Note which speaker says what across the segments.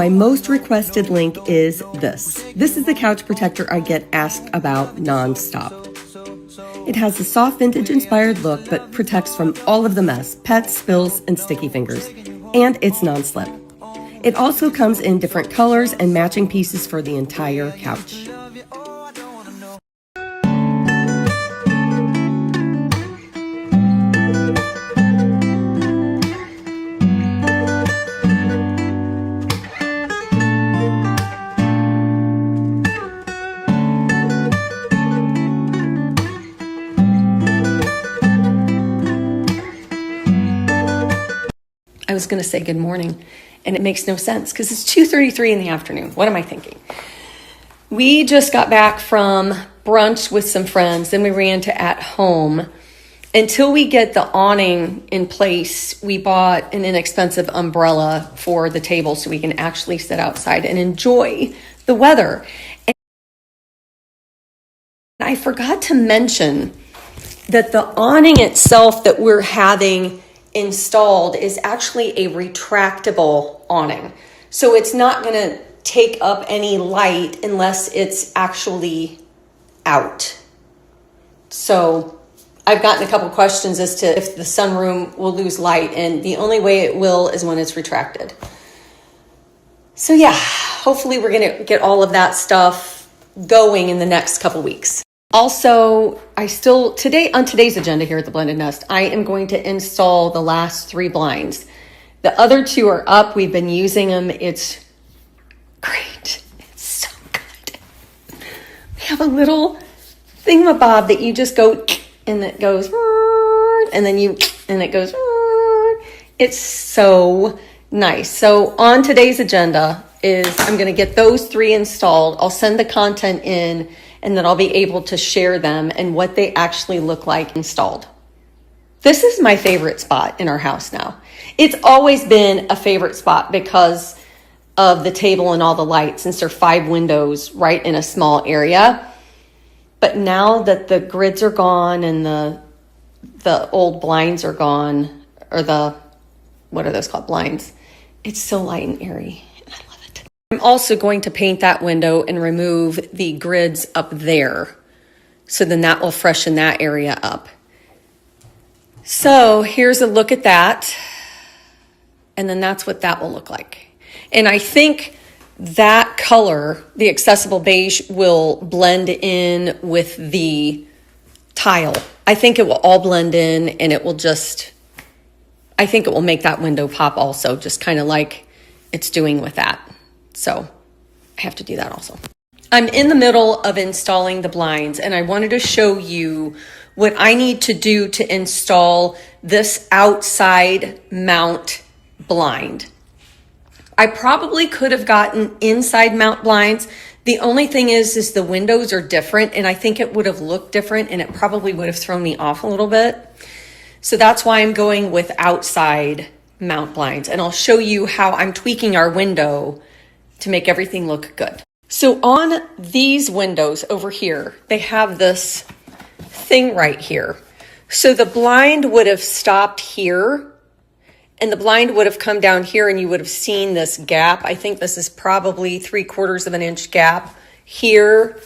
Speaker 1: My most requested link is this. This is the couch protector I get asked about nonstop. It has a soft vintage-inspired look, but protects from all of the mess, pets, spills, and sticky fingers. And it's non-slip. It also comes in different colors and matching pieces for the entire couch. I was going to say good morning, and it makes no sense because it's 2:33 in the afternoon. What am I thinking? We just got back from brunch with some friends, then we ran to at home. Until we get the awning in place, we bought an inexpensive umbrella for the table so we can actually sit outside and enjoy the weather. And I forgot to mention that the awning itself that we're having installed is actually a retractable awning. So it's not going to take up any light unless it's actually out. So I've gotten a couple questions as to if the sunroom will lose light, and the only way it will is when it's retracted. So yeah, hopefully we're going to get all of that stuff going in the next couple weeks. Also, on today's agenda here at the Blended Nest, I am going to install the last 3 blinds. The other 2 are up. We've been using them. It's great. It's so good. We have a little thingamabob that you just go, and it goes, and it goes, it's so nice. So on today's agenda is I'm going to get those 3 installed. I'll send the content in, and then I'll be able to share them and what they actually look like installed. This is my favorite spot in our house now. It's always been a favorite spot because of the table and all the lights, since there are 5 windows right in a small area. But now that the grids are gone and the old blinds are gone, or what are those called, blinds, it's so light and airy. I'm also going to paint that window and remove the grids up there. So then that will freshen that area up. So here's a look at that. And then that's what that will look like. And I think that color, the accessible beige, will blend in with the tile. I think it will all blend in, and I think it will make that window pop also, just kind of like it's doing with that. So I have to do that also. I'm in the middle of installing the blinds, and I wanted to show you what I need to do to install this outside mount blind. I probably could have gotten inside mount blinds. The only thing is the windows are different, and I think it would have looked different, and it probably would have thrown me off a little bit. So that's why I'm going with outside mount blinds, and I'll show you how I'm tweaking our window to make everything look good. So on these windows over here, they have this thing right here. So the blind would have stopped here, and the blind would have come down here, and you would have seen this gap. I think this is probably 3/4 of an inch gap here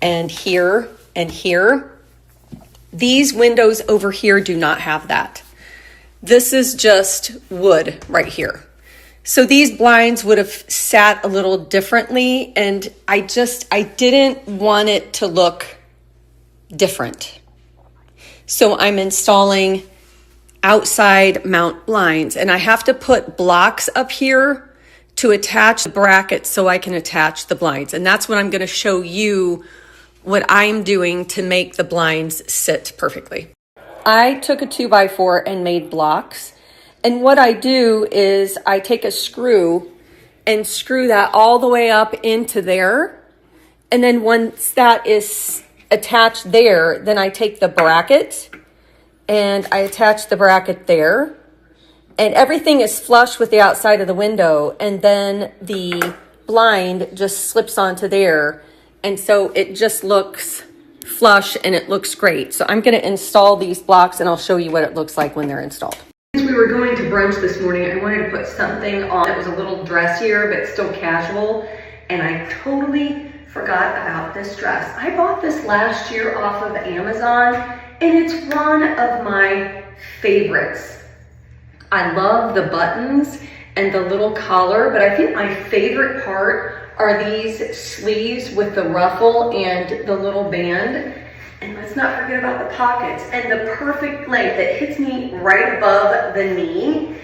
Speaker 1: and here and here. These windows over here do not have that. This is just wood right here. So these blinds would have sat a little differently, and I didn't want it to look different. So I'm installing outside mount blinds, and I have to put blocks up here to attach the brackets so I can attach the blinds. And that's what I'm going to show you what I'm doing to make the blinds sit perfectly. I took a 2x4 and made blocks. And what I do is I take a screw and screw that all the way up into there. And then once that is attached there, then I take the bracket and I attach the bracket there. And everything is flush with the outside of the window. And then the blind just slips onto there. And so it just looks flush and it looks great. So I'm going to install these blocks, and I'll show you what it looks like when they're installed. We were going to brunch this morning, I wanted to put something on that was a little dressier, but still casual. And I totally forgot about this dress. I bought this last year off of Amazon, and it's one of my favorites. I love the buttons and the little collar, but I think my favorite part are these sleeves with the ruffle and the little band. And let's not forget about the pockets and the perfect length that hits me right above the knee.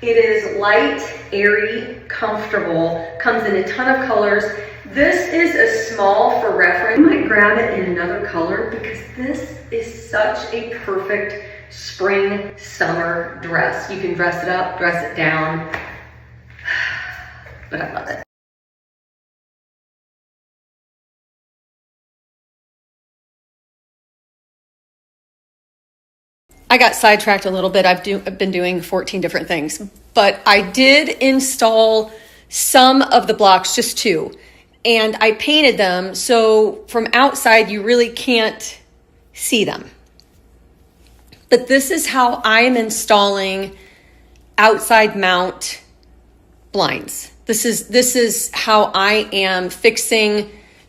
Speaker 1: It is light, airy, comfortable, comes in a ton of colors. This is a small for reference. I might grab it in another color because this is such a perfect spring, summer dress. You can dress it up, dress it down, but I love it. I got sidetracked a little bit. I've been doing 14 different things, but I did install some of the blocks, just 2, and I painted them so from outside you really can't see them. But this is how I am installing outside mount blinds. This is how I am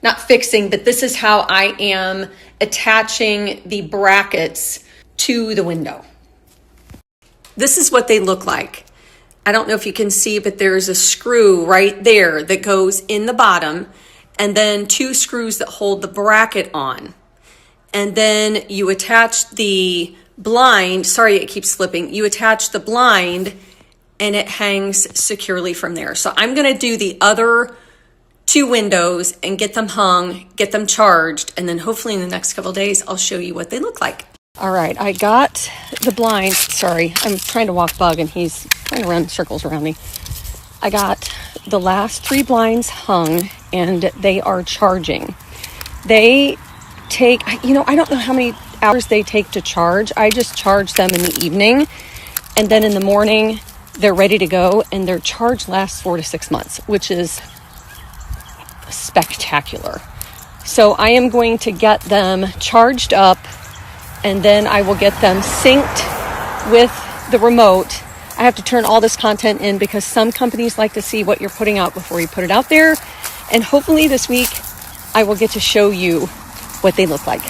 Speaker 1: not fixing, but this is how I am attaching the brackets to the window. This is what they look like. I don't know if you can see, but there's a screw right there that goes in the bottom, and then 2 screws that hold the bracket on. And then you attach the blind, sorry it keeps slipping, you attach the blind and it hangs securely from there. So I'm gonna do the other 2 windows and get them hung, get them charged, and then hopefully in the next couple of days, I'll show you what they look like. All right, I got the blinds. Sorry, I'm trying to walk Bug and he's trying to run circles around me. I got the last 3 blinds hung and they are charging. They take, I don't know how many hours they take to charge. I just charge them in the evening, and then in the morning they're ready to go, and their charge lasts 4 to 6 months, which is spectacular. So I am going to get them charged up, and then I will get them synced with the remote. I have to turn all this content in because some companies like to see what you're putting out before you put it out there. And hopefully this week I will get to show you what they look like.